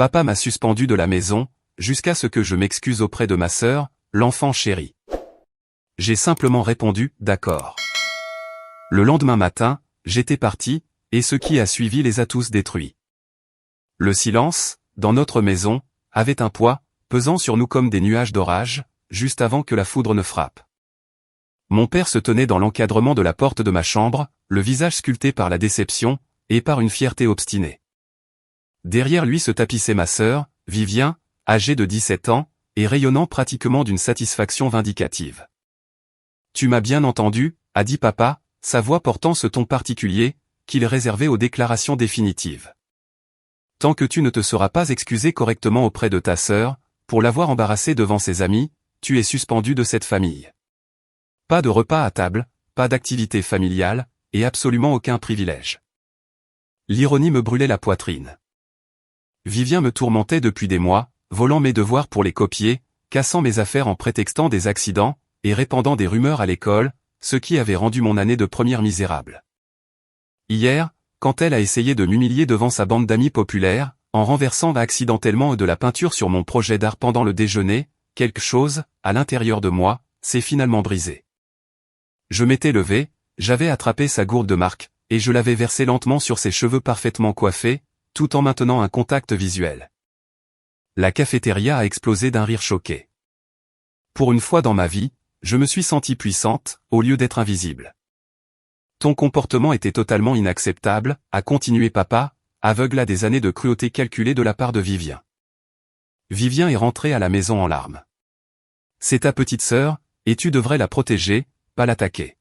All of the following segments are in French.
Papa m'a suspendu de la maison, jusqu'à ce que je m'excuse auprès de ma sœur, l'enfant chéri. J'ai simplement répondu, d'accord. Le lendemain matin, j'étais parti, et ce qui a suivi les a tous détruits. Le silence, dans notre maison, avait un poids, pesant sur nous comme des nuages d'orage, juste avant que la foudre ne frappe. Mon père se tenait dans l'encadrement de la porte de ma chambre, le visage sculpté par la déception, et par une fierté obstinée. Derrière lui se tapissait ma sœur, Vivien, âgée de 17 ans, et rayonnant pratiquement d'une satisfaction vindicative. « Tu m'as bien entendu » a dit papa, sa voix portant ce ton particulier, qu'il réservait aux déclarations définitives. « Tant que tu ne te seras pas excusé correctement auprès de ta sœur, pour l'avoir embarrassée devant ses amis, tu es suspendu de cette famille. Pas de repas à table, pas d'activité familiale, et absolument aucun privilège. » L'ironie me brûlait la poitrine. Vivien me tourmentait depuis des mois, volant mes devoirs pour les copier, cassant mes affaires en prétextant des accidents, et répandant des rumeurs à l'école, ce qui avait rendu mon année de première misérable. Hier, quand elle a essayé de m'humilier devant sa bande d'amis populaires, en renversant accidentellement de la peinture sur mon projet d'art pendant le déjeuner, quelque chose, à l'intérieur de moi, s'est finalement brisé. Je m'étais levé, j'avais attrapé sa gourde de marque, et je l'avais versée lentement sur ses cheveux parfaitement coiffés, tout en maintenant un contact visuel. La cafétéria a explosé d'un rire choqué. Pour une fois dans ma vie, je me suis sentie puissante, au lieu d'être invisible. Ton comportement était totalement inacceptable, a continué papa, aveugle à des années de cruauté calculée de la part de Vivien. Vivien est rentré à la maison en larmes. C'est ta petite sœur, et tu devrais la protéger, pas l'attaquer.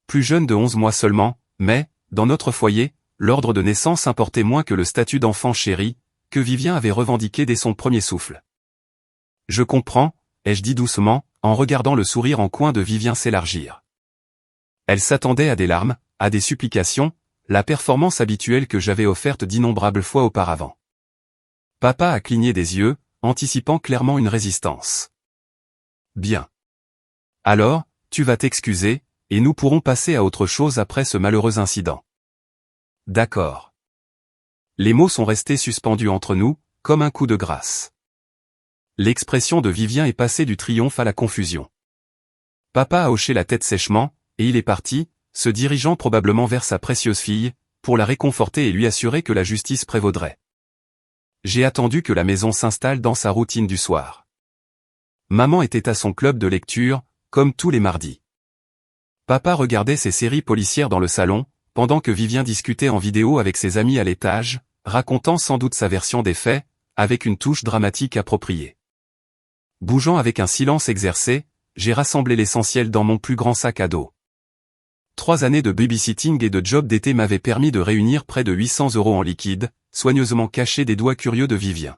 Plus jeune de 11 mois seulement, mais, dans notre foyer, l'ordre de naissance importait moins que le statut d'enfant chéri, que Vivien avait revendiqué dès son premier souffle. Je comprends, ai-je dit doucement, en regardant le sourire en coin de Vivien s'élargir. Elle s'attendait à des larmes, à des supplications, la performance habituelle que j'avais offerte d'innombrables fois auparavant. Papa a cligné des yeux, anticipant clairement une résistance. Bien. Alors, tu vas t'excuser, et nous pourrons passer à autre chose après ce malheureux incident. D'accord. Les mots sont restés suspendus entre nous, comme un coup de grâce. L'expression de Vivien est passée du triomphe à la confusion. Papa a hoché la tête sèchement, et il est parti, se dirigeant probablement vers sa précieuse fille, pour la réconforter et lui assurer que la justice prévaudrait. J'ai attendu que la maison s'installe dans sa routine du soir. Maman était à son club de lecture, comme tous les mardis. Papa regardait ses séries policières dans le salon, pendant que Vivien discutait en vidéo avec ses amis à l'étage, racontant sans doute sa version des faits, avec une touche dramatique appropriée. Bougeant avec un silence exercé, j'ai rassemblé l'essentiel dans mon plus grand sac à dos. 3 années de babysitting et de job d'été m'avaient permis de réunir près de 800 € en liquide, soigneusement cachés des doigts curieux de Vivien.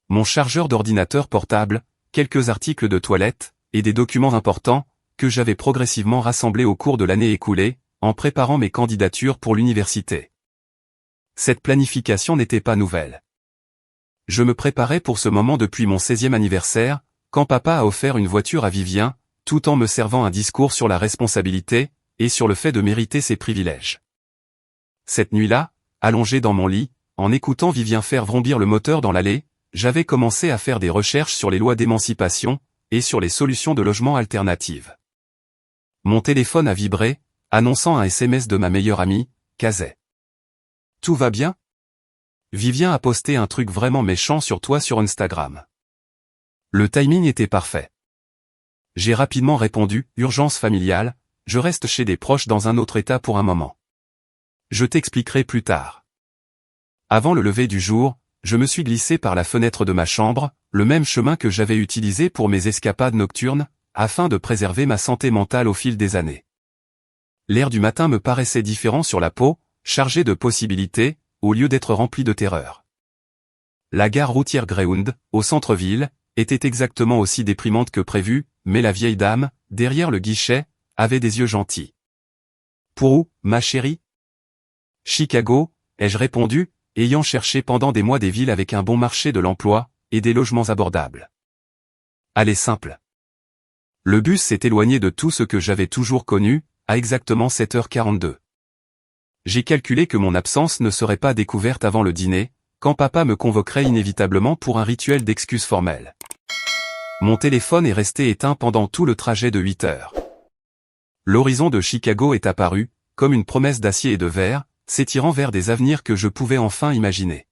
Mon chargeur d'ordinateur portable, quelques articles de toilette, et des documents importants, que j'avais progressivement rassemblés au cours de l'année écoulée, en préparant mes candidatures pour l'université. Cette planification n'était pas nouvelle. Je me préparais pour ce moment depuis mon 16e anniversaire, quand papa a offert une voiture à Vivien, tout en me servant un discours sur la responsabilité, et sur le fait de mériter ses privilèges. Cette nuit-là, allongé dans mon lit, en écoutant Vivien faire vrombir le moteur dans l'allée, j'avais commencé à faire des recherches sur les lois d'émancipation, et sur les solutions de logement alternatives. Mon téléphone a vibré, annonçant un SMS de ma meilleure amie, Kazé. « Tout va bien ? Vivien a posté un truc vraiment méchant sur toi sur Instagram. » Le timing était parfait. J'ai rapidement répondu, urgence familiale, je reste chez des proches dans un autre état pour un moment. Je t'expliquerai plus tard. Avant le lever du jour, je me suis glissé par la fenêtre de ma chambre, le même chemin que j'avais utilisé pour mes escapades nocturnes, afin de préserver ma santé mentale au fil des années. L'air du matin me paraissait différent sur la peau, chargé de possibilités, au lieu d'être rempli de terreur. La gare routière Greyhound, au centre-ville, était exactement aussi déprimante que prévu, mais la vieille dame, derrière le guichet, avait des yeux gentils. « Pour où, ma chérie ?»« Chicago », ai-je répondu, ayant cherché pendant des mois des villes avec un bon marché de l'emploi, et des logements abordables. Allez simple. Le bus s'est éloigné de tout ce que j'avais toujours connu, à exactement 7h42. J'ai calculé que mon absence ne serait pas découverte avant le dîner, quand papa me convoquerait inévitablement pour un rituel d'excuses formelles. Mon téléphone est resté éteint pendant tout le trajet de 8 heures. L'horizon de Chicago est apparu, comme une promesse d'acier et de verre, s'étirant vers des avenirs que je pouvais enfin imaginer.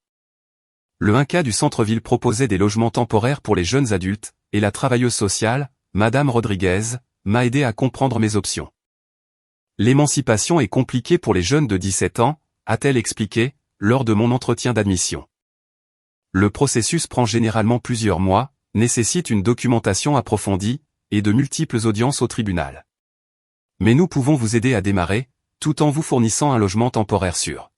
Le 1K du centre-ville proposait des logements temporaires pour les jeunes adultes, et la travailleuse sociale, Madame Rodriguez, m'a aidé à comprendre mes options. L'émancipation est compliquée pour les jeunes de 17 ans, a-t-elle expliqué, lors de mon entretien d'admission. Le processus prend généralement plusieurs mois, nécessite une documentation approfondie, et de multiples audiences au tribunal. Mais nous pouvons vous aider à démarrer, tout en vous fournissant un logement temporaire sûr.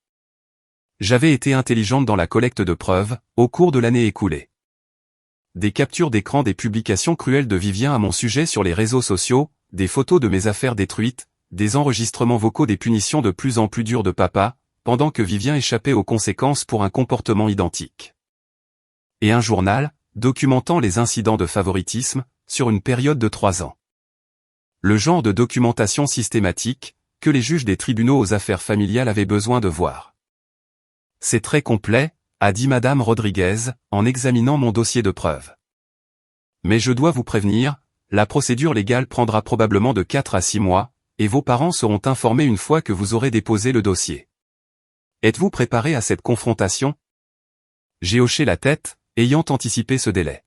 J'avais été intelligente dans la collecte de preuves, au cours de l'année écoulée. Des captures d'écran des publications cruelles de Vivien à mon sujet sur les réseaux sociaux, des photos de mes affaires détruites, des enregistrements vocaux des punitions de plus en plus dures de papa, pendant que Vivien échappait aux conséquences pour un comportement identique. Et un journal, documentant les incidents de favoritisme, sur une période de 3 ans. Le genre de documentation systématique, que les juges des tribunaux aux affaires familiales avaient besoin de voir. C'est très complet, a dit Madame Rodriguez, en examinant mon dossier de preuves. Mais je dois vous prévenir, la procédure légale prendra probablement de 4 à 6 mois, et vos parents seront informés une fois que vous aurez déposé le dossier. Êtes-vous préparé à cette confrontation? J'ai hoché la tête, ayant anticipé ce délai.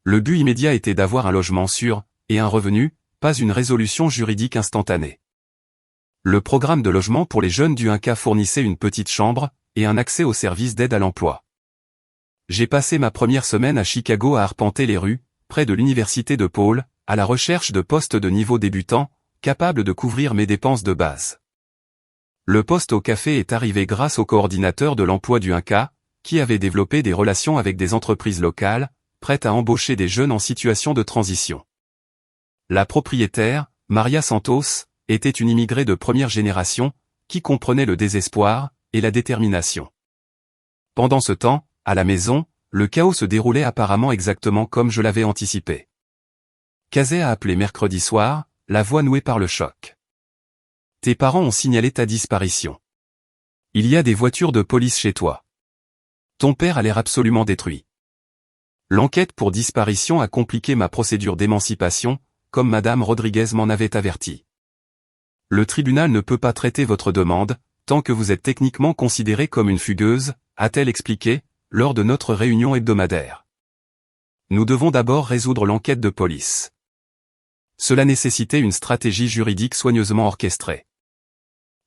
Le but immédiat était d'avoir un logement sûr, et un revenu, pas une résolution juridique instantanée. Le programme de logement pour les jeunes du 1K fournissait une petite chambre, et un accès aux services d'aide à l'emploi. J'ai passé ma première semaine à Chicago à arpenter les rues, près de l'université de Paul, à la recherche de postes de niveau débutant, capables de couvrir mes dépenses de base. Le poste au café est arrivé grâce au coordinateur de l'emploi du 1K, qui avait développé des relations avec des entreprises locales, prêtes à embaucher des jeunes en situation de transition. La propriétaire, Maria Santos, était une immigrée de première génération, qui comprenait le désespoir et la détermination. Pendant ce temps, à la maison, le chaos se déroulait apparemment exactement comme je l'avais anticipé. Kazé a appelé mercredi soir, la voix nouée par le choc. Tes parents ont signalé ta disparition. Il y a des voitures de police chez toi. Ton père a l'air absolument détruit. L'enquête pour disparition a compliqué ma procédure d'émancipation, comme Madame Rodriguez m'en avait averti. Le tribunal ne peut pas traiter votre demande, tant que vous êtes techniquement considérée comme une fugueuse, a-t-elle expliqué, lors de notre réunion hebdomadaire. Nous devons d'abord résoudre l'enquête de police. Cela nécessitait une stratégie juridique soigneusement orchestrée.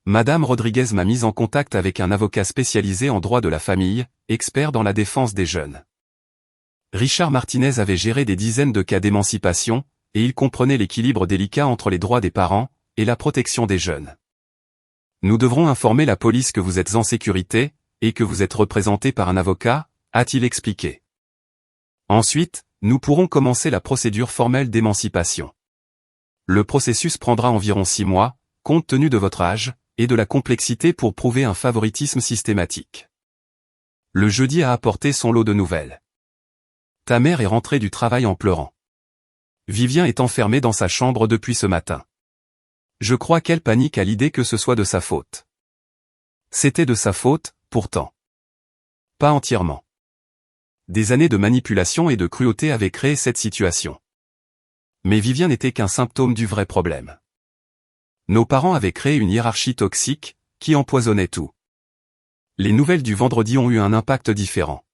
Madame Rodriguez m'a mise en contact avec un avocat spécialisé en droit de la famille, expert dans la défense des jeunes. Richard Martinez avait géré des dizaines de cas d'émancipation, et il comprenait l'équilibre délicat entre les droits des parents et la protection des jeunes. Nous devrons informer la police que vous êtes en sécurité, et que vous êtes représenté par un avocat, a-t-il expliqué. Ensuite, nous pourrons commencer la procédure formelle d'émancipation. Le processus prendra environ 6 mois, compte tenu de votre âge, et de la complexité pour prouver un favoritisme systématique. Le jeudi a apporté son lot de nouvelles. Ta mère est rentrée du travail en pleurant. Vivien est enfermé dans sa chambre depuis ce matin. Je crois qu'elle panique à l'idée que ce soit de sa faute. C'était de sa faute, pourtant. Pas entièrement. Des années de manipulation et de cruauté avaient créé cette situation. Mais Vivien n'était qu'un symptôme du vrai problème. Nos parents avaient créé une hiérarchie toxique, qui empoisonnait tout. Les nouvelles du vendredi ont eu un impact différent.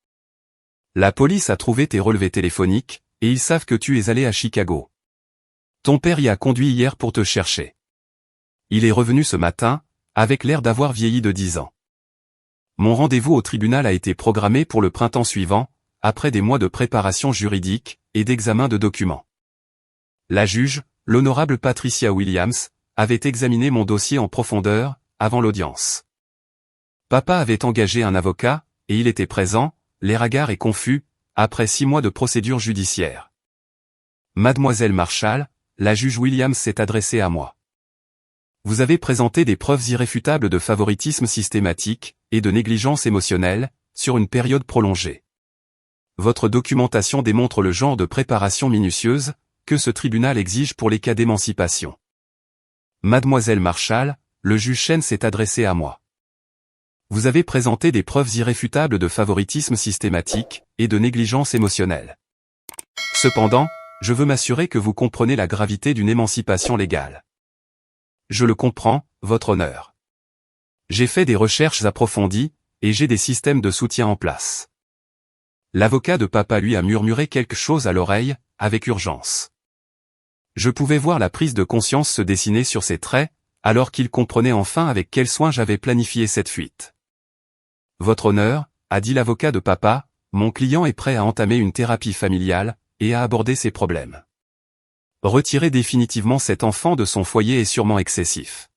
La police a trouvé tes relevés téléphoniques, et ils savent que tu es allé à Chicago. Ton père y a conduit hier pour te chercher. Il est revenu ce matin, avec l'air d'avoir vieilli de 10 ans. Mon rendez-vous au tribunal a été programmé pour le printemps suivant, après des mois de préparation juridique et d'examen de documents. La juge, l'honorable Patricia Williams, avait examiné mon dossier en profondeur, avant l'audience. Papa avait engagé un avocat, et il était présent, l'air hagard et confus, après 6 mois de procédure judiciaire. Mademoiselle Marshall, la juge Williams s'est adressée à moi. Vous avez présenté des preuves irréfutables de favoritisme systématique, et de négligence émotionnelle, sur une période prolongée. Votre documentation démontre le genre de préparation minutieuse, que ce tribunal exige pour les cas d'émancipation. Mademoiselle Marshall, le juge Chen s'est adressé à moi. vous avez présenté des preuves irréfutables de favoritisme systématique et de négligence émotionnelle. Cependant, je veux m'assurer que vous comprenez la gravité d'une émancipation légale. Je le comprends, votre honneur. J'ai fait des recherches approfondies, et j'ai des systèmes de soutien en place. L'avocat de papa lui a murmuré quelque chose à l'oreille, avec urgence. Je pouvais voir la prise de conscience se dessiner sur ses traits, alors qu'il comprenait enfin avec quel soin j'avais planifié cette fuite. Votre honneur, a dit l'avocat de papa, mon client est prêt à entamer une thérapie familiale, et à aborder ses problèmes. Retirer définitivement cet enfant de son foyer est sûrement excessif.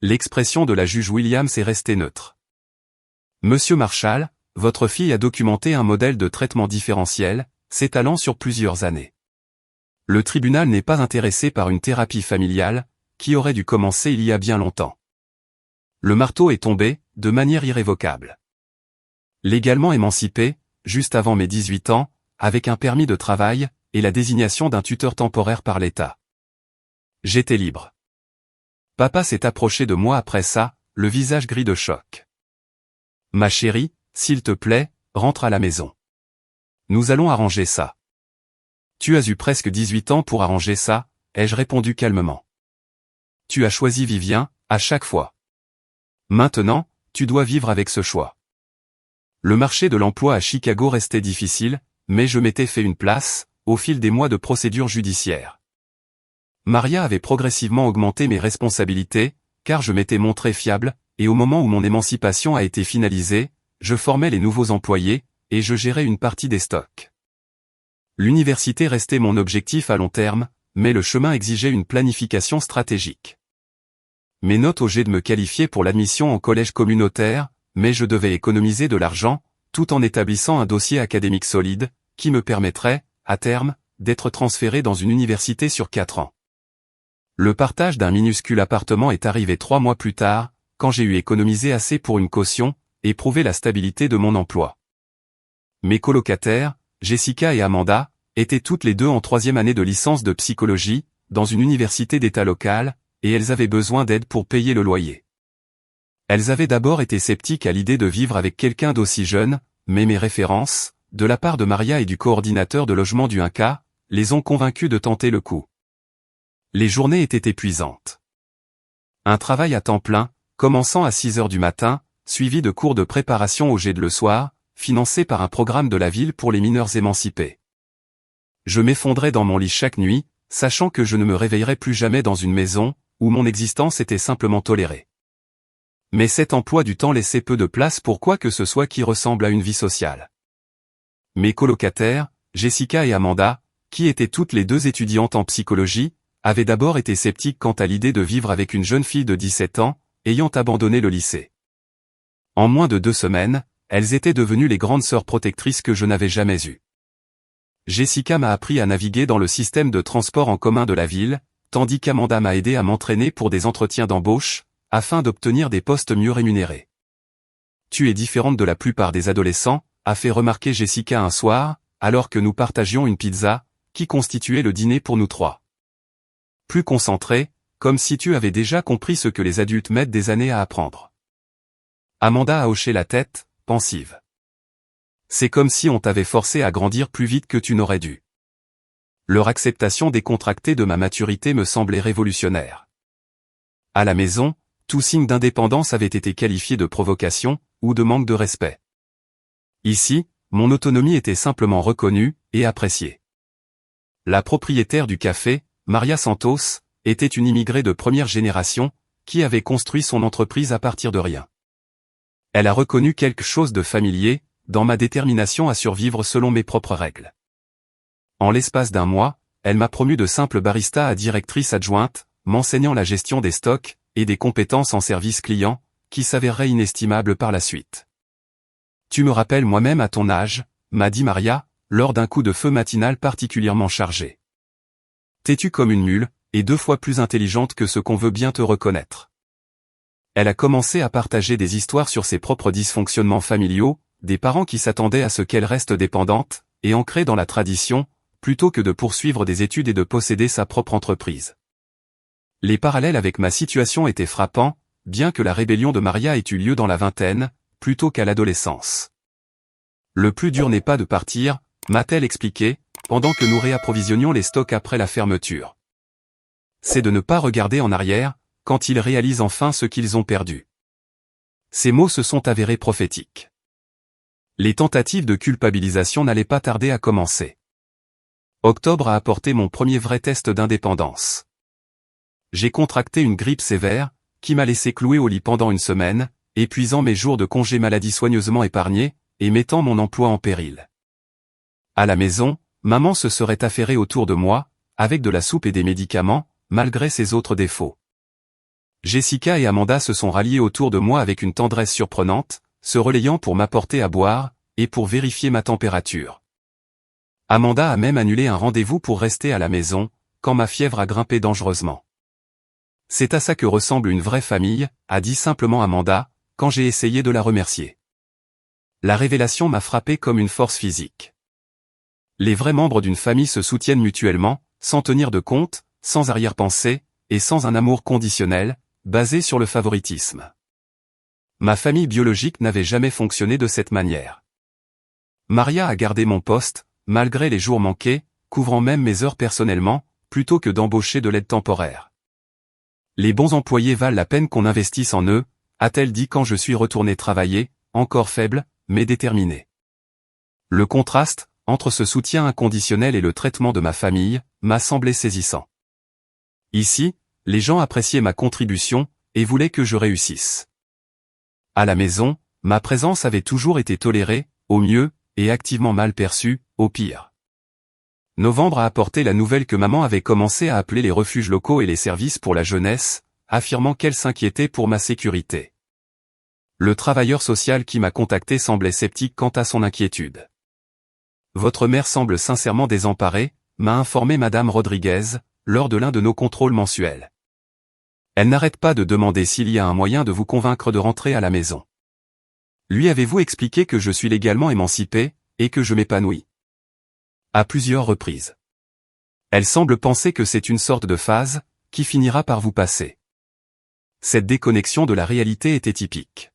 L'expression de la juge Williams est restée neutre. Monsieur Marshall, votre fille a documenté un modèle de traitement différentiel, s'étalant sur plusieurs années. Le tribunal n'est pas intéressé par une thérapie familiale, qui aurait dû commencer il y a bien longtemps. Le marteau est tombé, de manière irrévocable. Légalement émancipé, juste avant mes 18 ans, avec un permis de travail, et la désignation d'un tuteur temporaire par l'État. J'étais libre. Papa s'est approché de moi après ça, le visage gris de choc. Ma chérie, s'il te plaît, rentre à la maison. Nous allons arranger ça. Tu as eu presque 18 ans pour arranger ça, ai-je répondu calmement. Tu as choisi Vivien, à chaque fois. Maintenant, tu dois vivre avec ce choix. Le marché de l'emploi à Chicago restait difficile, mais je m'étais fait une place, au fil des mois de procédure judiciaire. Maria avait progressivement augmenté mes responsabilités, car je m'étais montré fiable, et au moment où mon émancipation a été finalisée, je formais les nouveaux employés, et je gérais une partie des stocks. L'université restait mon objectif à long terme, mais le chemin exigeait une planification stratégique. Mes notes au jet de me qualifier pour l'admission en collège communautaire, mais je devais économiser de l'argent, tout en établissant un dossier académique solide, qui me permettrait, à terme, d'être transféré dans une université sur 4 ans. Le partage d'un minuscule appartement est arrivé 3 mois plus tard, quand j'ai eu économisé assez pour une caution, et prouvé la stabilité de mon emploi. Mes colocataires, Jessica et Amanda, étaient toutes les deux en 3e année de licence de psychologie, dans une université d'État locale, et elles avaient besoin d'aide pour payer le loyer. Elles avaient d'abord été sceptiques à l'idée de vivre avec quelqu'un d'aussi jeune, mais mes références, de la part de Maria et du coordinateur de logement du 1K, les ont convaincus de tenter le coup. Les journées étaient épuisantes. Un travail à temps plein, commençant à 6 heures du matin, suivi de cours de préparation au jet de le soir, financé par un programme de la ville pour les mineurs émancipés. Je m'effondrais dans mon lit chaque nuit, sachant que je ne me réveillerais plus jamais dans une maison, où mon existence était simplement tolérée. Mais cet emploi du temps laissait peu de place pour quoi que ce soit qui ressemble à une vie sociale. Mes colocataires, Jessica et Amanda, qui étaient toutes les deux étudiantes en psychologie, avaient d'abord été sceptiques quant à l'idée de vivre avec une jeune fille de 17 ans, ayant abandonné le lycée. En moins de 2 semaines, elles étaient devenues les grandes sœurs protectrices que je n'avais jamais eues. Jessica m'a appris à naviguer dans le système de transport en commun de la ville, tandis qu'Amanda m'a aidé à m'entraîner pour des entretiens d'embauche, afin d'obtenir des postes mieux rémunérés. Tu es différente de la plupart des adolescents, a fait remarquer Jessica un soir, alors que nous partagions une pizza, qui constituait le dîner pour nous 3. Plus concentré, comme si tu avais déjà compris ce que les adultes mettent des années à apprendre. Amanda a hoché la tête, pensive. C'est comme si on t'avait forcé à grandir plus vite que tu n'aurais dû. Leur acceptation décontractée de ma maturité me semblait révolutionnaire. À la maison, tout signe d'indépendance avait été qualifié de provocation, ou de manque de respect. Ici, mon autonomie était simplement reconnue, et appréciée. La propriétaire du café, Maria Santos, était une immigrée de première génération, qui avait construit son entreprise à partir de rien. Elle a reconnu quelque chose de familier, dans ma détermination à survivre selon mes propres règles. En l'espace d'1 mois, elle m'a promu de simple barista à directrice adjointe, m'enseignant la gestion des stocks, et des compétences en service client, qui s'avéreraient inestimables par la suite. Tu me rappelles moi-même à ton âge, m'a dit Maria, lors d'un coup de feu matinal particulièrement chargé. Têtue comme une mule, et 2 fois plus intelligente que ce qu'on veut bien te reconnaître. Elle a commencé à partager des histoires sur ses propres dysfonctionnements familiaux, des parents qui s'attendaient à ce qu'elle reste dépendante, et ancrée dans la tradition, plutôt que de poursuivre des études et de posséder sa propre entreprise. Les parallèles avec ma situation étaient frappants, bien que la rébellion de Maria ait eu lieu dans la vingtaine, plutôt qu'à l'adolescence. Le plus dur n'est pas de partir, m'a-t-elle expliqué, pendant que nous réapprovisionnions les stocks après la fermeture. C'est de ne pas regarder en arrière, quand ils réalisent enfin ce qu'ils ont perdu. Ces mots se sont avérés prophétiques. Les tentatives de culpabilisation n'allaient pas tarder à commencer. Octobre a apporté mon premier vrai test d'indépendance. J'ai contracté une grippe sévère, qui m'a laissé cloué au lit pendant une semaine, épuisant mes jours de congé maladie soigneusement épargnés, et mettant mon emploi en péril. À la maison, maman se serait affairée autour de moi, avec de la soupe et des médicaments, malgré ses autres défauts. Jessica et Amanda se sont ralliées autour de moi avec une tendresse surprenante, se relayant pour m'apporter à boire, et pour vérifier ma température. Amanda a même annulé un rendez-vous pour rester à la maison, quand ma fièvre a grimpé dangereusement. C'est à ça que ressemble une vraie famille, a dit simplement Amanda, quand j'ai essayé de la remercier. La révélation m'a frappé comme une force physique. Les vrais membres d'une famille se soutiennent mutuellement, sans tenir de compte, sans arrière-pensée, et sans un amour conditionnel, basé sur le favoritisme. Ma famille biologique n'avait jamais fonctionné de cette manière. Maria a gardé mon poste, malgré les jours manqués, couvrant même mes heures personnellement, plutôt que d'embaucher de l'aide temporaire. Les bons employés valent la peine qu'on investisse en eux, a-t-elle dit quand je suis retourné travailler, encore faible, mais déterminé. Le contraste, entre ce soutien inconditionnel et le traitement de ma famille, m'a semblé saisissant. Ici, les gens appréciaient ma contribution, et voulaient que je réussisse. À la maison, ma présence avait toujours été tolérée, au mieux, et activement mal perçue, au pire. Novembre a apporté la nouvelle que maman avait commencé à appeler les refuges locaux et les services pour la jeunesse, affirmant qu'elle s'inquiétait pour ma sécurité. Le travailleur social qui m'a contacté semblait sceptique quant à son inquiétude. Votre mère semble sincèrement désemparée, m'a informé Madame Rodriguez, lors de l'un de nos contrôles mensuels. Elle n'arrête pas de demander s'il y a un moyen de vous convaincre de rentrer à la maison. Lui avez-vous expliqué que je suis légalement émancipé, et que je m'épanouis? À plusieurs reprises. Elle semble penser que c'est une sorte de phase, qui finira par vous passer. Cette déconnexion de la réalité était typique.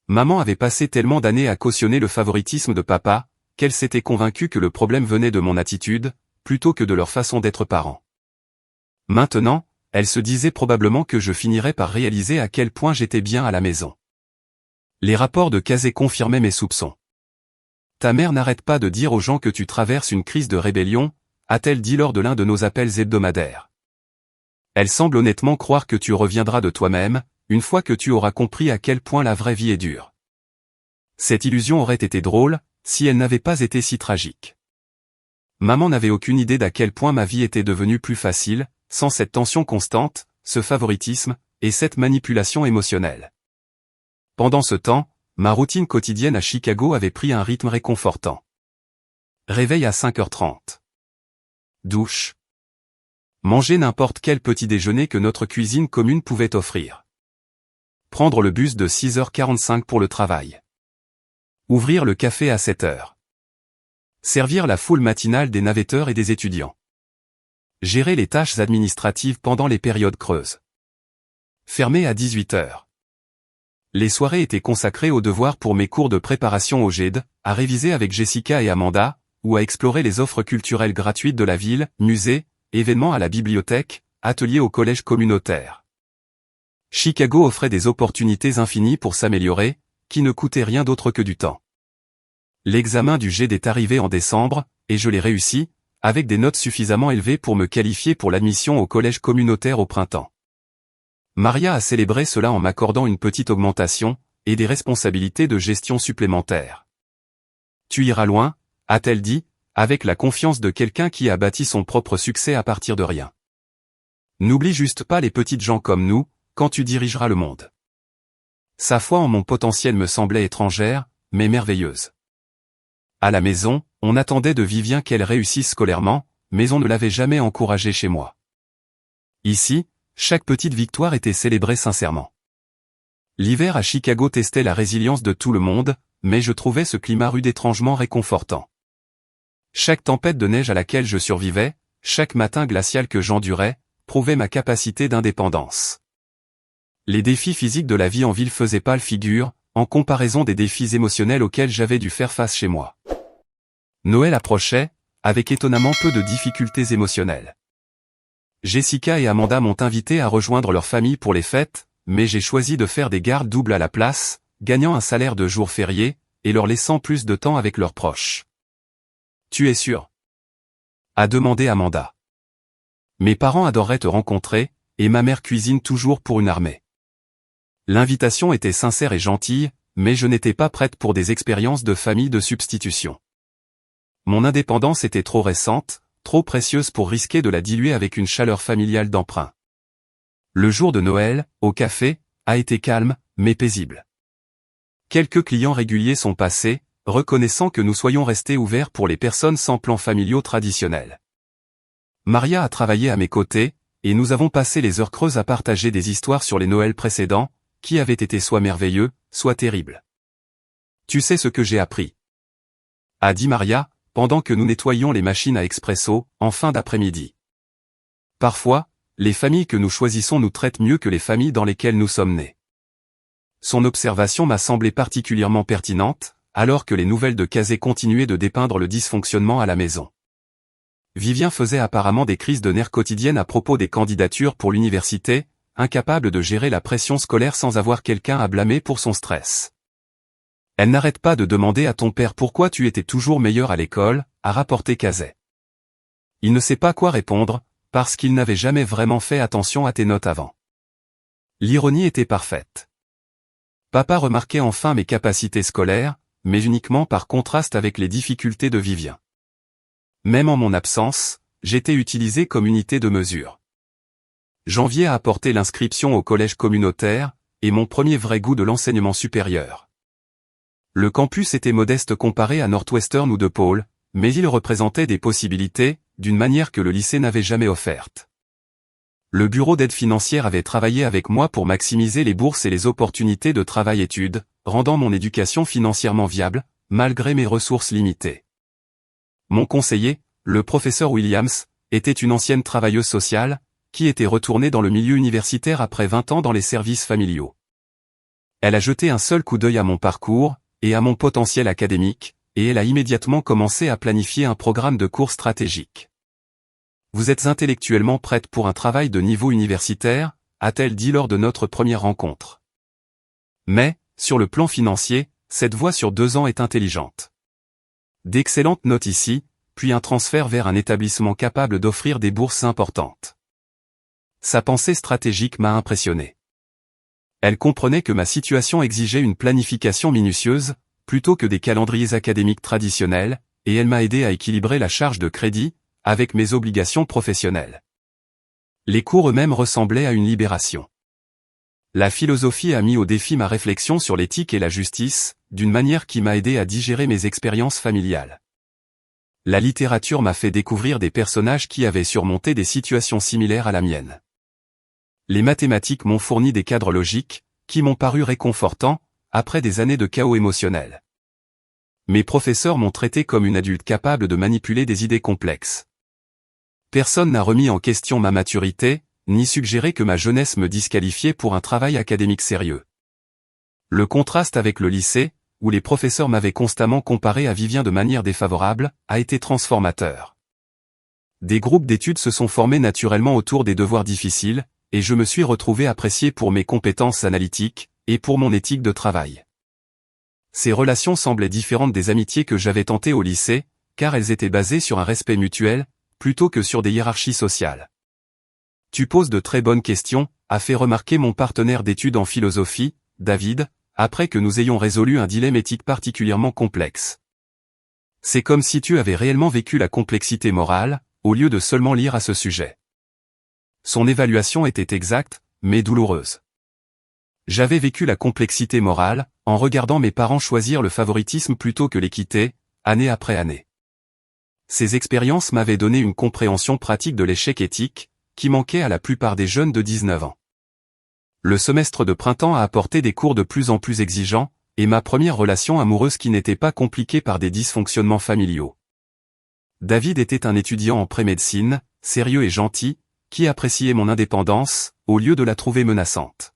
Maman avait passé tellement d'années à cautionner le favoritisme de papa, qu'elle s'était convaincue que le problème venait de mon attitude, plutôt que de leur façon d'être parents. Maintenant, elle se disait probablement que je finirais par réaliser à quel point j'étais bien à la maison. Les rapports de Kazé confirmaient mes soupçons. Ta mère n'arrête pas de dire aux gens que tu traverses une crise de rébellion, a-t-elle dit lors de l'un de nos appels hebdomadaires. Elle semble honnêtement croire que tu reviendras de toi-même, une fois que tu auras compris à quel point la vraie vie est dure. Cette illusion aurait été drôle, si elle n'avait pas été si tragique. Maman n'avait aucune idée d'à quel point ma vie était devenue plus facile, sans cette tension constante, ce favoritisme, et cette manipulation émotionnelle. Pendant ce temps, ma routine quotidienne à Chicago avait pris un rythme réconfortant. Réveil à 5h30. Douche. Manger n'importe quel petit déjeuner que notre cuisine commune pouvait offrir. Prendre le bus de 6h45 pour le travail. Ouvrir le café à 7h. Servir la foule matinale des navetteurs et des étudiants. Gérer les tâches administratives pendant les périodes creuses. Fermer à 18h. Les soirées étaient consacrées aux devoirs pour mes cours de préparation au GED, à réviser avec Jessica et Amanda, ou à explorer les offres culturelles gratuites de la ville, musées, événements à la bibliothèque, ateliers au collège communautaire. Chicago offrait des opportunités infinies pour s'améliorer, qui ne coûtaient rien d'autre que du temps. L'examen du GED est arrivé en décembre, et je l'ai réussi, avec des notes suffisamment élevées pour me qualifier pour l'admission au collège communautaire au printemps. Maria a célébré cela en m'accordant une petite augmentation, et des responsabilités de gestion supplémentaires. Tu iras loin, a-t-elle dit, avec la confiance de quelqu'un qui a bâti son propre succès à partir de rien. N'oublie juste pas les petites gens comme nous, quand tu dirigeras le monde. Sa foi en mon potentiel me semblait étrangère, mais merveilleuse. À la maison, on attendait de Vivien qu'elle réussisse scolairement, mais on ne l'avait jamais encouragée chez moi. Ici, chaque petite victoire était célébrée sincèrement. L'hiver à Chicago testait la résilience de tout le monde, mais je trouvais ce climat rude étrangement réconfortant. Chaque tempête de neige à laquelle je survivais, chaque matin glacial que j'endurais, prouvait ma capacité d'indépendance. Les défis physiques de la vie en ville faisaient pâle figure, en comparaison des défis émotionnels auxquels j'avais dû faire face chez moi. Noël approchait, avec étonnamment peu de difficultés émotionnelles. Jessica et Amanda m'ont invité à rejoindre leur famille pour les fêtes, mais j'ai choisi de faire des gardes doubles à la place, gagnant un salaire de jour férié, et leur laissant plus de temps avec leurs proches. « Tu es sûr ?» a demandé Amanda. « Mes parents adoreraient te rencontrer, et ma mère cuisine toujours pour une armée. » L'invitation était sincère et gentille, mais je n'étais pas prête pour des expériences de famille de substitution. Mon indépendance était trop récente, trop précieuse pour risquer de la diluer avec une chaleur familiale d'emprunt. Le jour de Noël, au café, a été calme, mais paisible. Quelques clients réguliers sont passés, reconnaissant que nous soyons restés ouverts pour les personnes sans plans familiaux traditionnels. Maria a travaillé à mes côtés, et nous avons passé les heures creuses à partager des histoires sur les Noëls précédents, qui avaient été soit merveilleux, soit terribles. « Tu sais ce que j'ai appris ?» a dit Maria, pendant que nous nettoyions les machines à expresso, en fin d'après-midi. Parfois, les familles que nous choisissons nous traitent mieux que les familles dans lesquelles nous sommes nés. Son observation m'a semblé particulièrement pertinente, alors que les nouvelles de Kazé continuaient de dépeindre le dysfonctionnement à la maison. Vivien faisait apparemment des crises de nerfs quotidiennes à propos des candidatures pour l'université, incapable de gérer la pression scolaire sans avoir quelqu'un à blâmer pour son stress. Elle n'arrête pas de demander à ton père pourquoi tu étais toujours meilleur à l'école, a rapporté Kazé. Il ne sait pas quoi répondre, parce qu'il n'avait jamais vraiment fait attention à tes notes avant. L'ironie était parfaite. Papa remarquait enfin mes capacités scolaires, mais uniquement par contraste avec les difficultés de Vivien. Même en mon absence, j'étais utilisé comme unité de mesure. Janvier a apporté l'inscription au collège communautaire, et mon premier vrai goût de l'enseignement supérieur. Le campus était modeste comparé à Northwestern ou DePaul, mais il représentait des possibilités, d'une manière que le lycée n'avait jamais offerte. Le bureau d'aide financière avait travaillé avec moi pour maximiser les bourses et les opportunités de travail-études, rendant mon éducation financièrement viable, malgré mes ressources limitées. Mon conseiller, le professeur Williams, était une ancienne travailleuse sociale, qui était retournée dans le milieu universitaire après 20 ans dans les services familiaux. Elle a jeté un seul coup d'œil à mon parcours, et à mon potentiel académique, et elle a immédiatement commencé à planifier un programme de cours stratégique. « Vous êtes intellectuellement prête pour un travail de niveau universitaire ?» a-t-elle dit lors de notre première rencontre. Mais, sur le plan financier, cette voie sur 2 ans est intelligente. D'excellentes notes ici, puis un transfert vers un établissement capable d'offrir des bourses importantes. Sa pensée stratégique m'a impressionné. Elle comprenait que ma situation exigeait une planification minutieuse, plutôt que des calendriers académiques traditionnels, et elle m'a aidé à équilibrer la charge de crédit, avec mes obligations professionnelles. Les cours eux-mêmes ressemblaient à une libération. La philosophie a mis au défi ma réflexion sur l'éthique et la justice, d'une manière qui m'a aidé à digérer mes expériences familiales. La littérature m'a fait découvrir des personnages qui avaient surmonté des situations similaires à la mienne. Les mathématiques m'ont fourni des cadres logiques, qui m'ont paru réconfortants, après des années de chaos émotionnel. Mes professeurs m'ont traité comme une adulte capable de manipuler des idées complexes. Personne n'a remis en question ma maturité, ni suggéré que ma jeunesse me disqualifiait pour un travail académique sérieux. Le contraste avec le lycée, où les professeurs m'avaient constamment comparé à Vivien de manière défavorable, a été transformateur. Des groupes d'études se sont formés naturellement autour des devoirs difficiles, et je me suis retrouvé apprécié pour mes compétences analytiques, et pour mon éthique de travail. Ces relations semblaient différentes des amitiés que j'avais tentées au lycée, car elles étaient basées sur un respect mutuel, plutôt que sur des hiérarchies sociales. « Tu poses de très bonnes questions », a fait remarquer mon partenaire d'études en philosophie, David, après que nous ayons résolu un dilemme éthique particulièrement complexe. C'est comme si tu avais réellement vécu la complexité morale, au lieu de seulement lire à ce sujet. Son évaluation était exacte, mais douloureuse. J'avais vécu la complexité morale, en regardant mes parents choisir le favoritisme plutôt que l'équité, année après année. Ces expériences m'avaient donné une compréhension pratique de l'échec éthique, qui manquait à la plupart des jeunes de 19 ans. Le semestre de printemps a apporté des cours de plus en plus exigeants, et ma première relation amoureuse qui n'était pas compliquée par des dysfonctionnements familiaux. David était un étudiant en pré-médecine, sérieux et gentil, qui appréciait mon indépendance, au lieu de la trouver menaçante.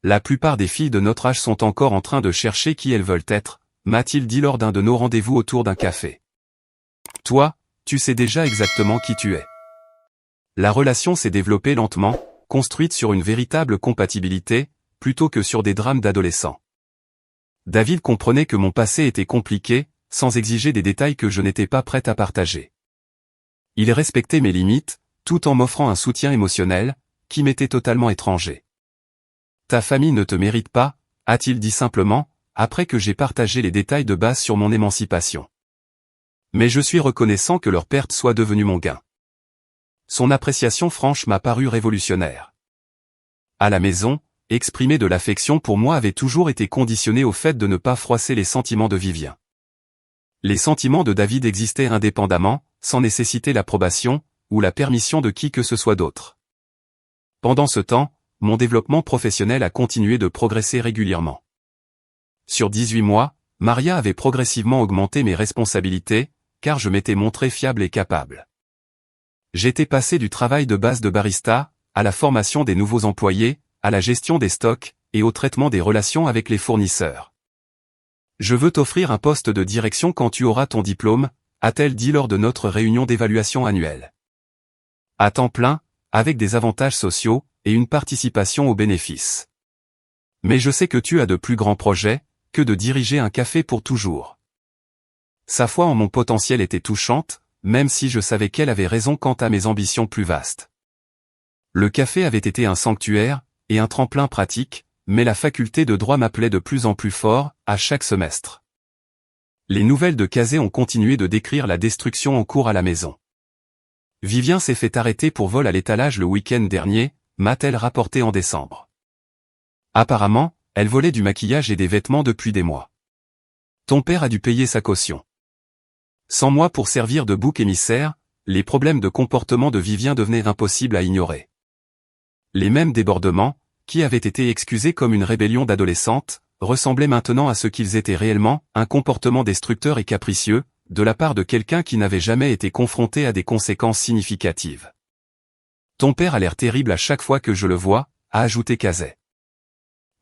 La plupart des filles de notre âge sont encore en train de chercher qui elles veulent être, m'a-t-il dit lors d'un de nos rendez-vous autour d'un café. Toi, tu sais déjà exactement qui tu es. La relation s'est développée lentement, construite sur une véritable compatibilité, plutôt que sur des drames d'adolescents. David comprenait que mon passé était compliqué, sans exiger des détails que je n'étais pas prête à partager. Il respectait mes limites, tout en m'offrant un soutien émotionnel, qui m'était totalement étranger. Ta famille ne te mérite pas, a-t-il dit simplement, après que j'ai partagé les détails de base sur mon émancipation. Mais je suis reconnaissant que leur perte soit devenue mon gain. Son appréciation franche m'a paru révolutionnaire. À la maison, exprimer de l'affection pour moi avait toujours été conditionné au fait de ne pas froisser les sentiments de Vivien. Les sentiments de David existaient indépendamment, sans nécessiter l'approbation, ou la permission de qui que ce soit d'autre. Pendant ce temps, mon développement professionnel a continué de progresser régulièrement. Sur 18 mois, Maria avait progressivement augmenté mes responsabilités, car je m'étais montré fiable et capable. J'étais passé du travail de base de barista, à la formation des nouveaux employés, à la gestion des stocks, et au traitement des relations avec les fournisseurs. Je veux t'offrir un poste de direction quand tu auras ton diplôme, a-t-elle dit lors de notre réunion d'évaluation annuelle. À temps plein, avec des avantages sociaux, et une participation aux bénéfices. Mais je sais que tu as de plus grands projets, que de diriger un café pour toujours. Sa foi en mon potentiel était touchante, même si je savais qu'elle avait raison quant à mes ambitions plus vastes. Le café avait été un sanctuaire, et un tremplin pratique, mais la faculté de droit m'appelait de plus en plus fort, à chaque semestre. Les nouvelles de Kazé ont continué de décrire la destruction en cours à la maison. Vivien s'est fait arrêter pour vol à l'étalage le week-end dernier, m'a-t-elle rapporté en décembre. Apparemment, elle volait du maquillage et des vêtements depuis des mois. Ton père a dû payer sa caution. Sans moi pour servir de bouc émissaire, les problèmes de comportement de Vivien devenaient impossibles à ignorer. Les mêmes débordements, qui avaient été excusés comme une rébellion d'adolescente, ressemblaient maintenant à ce qu'ils étaient réellement, un comportement destructeur et capricieux, de la part de quelqu'un qui n'avait jamais été confronté à des conséquences significatives. Ton père a l'air terrible à chaque fois que je le vois, a ajouté Kazé.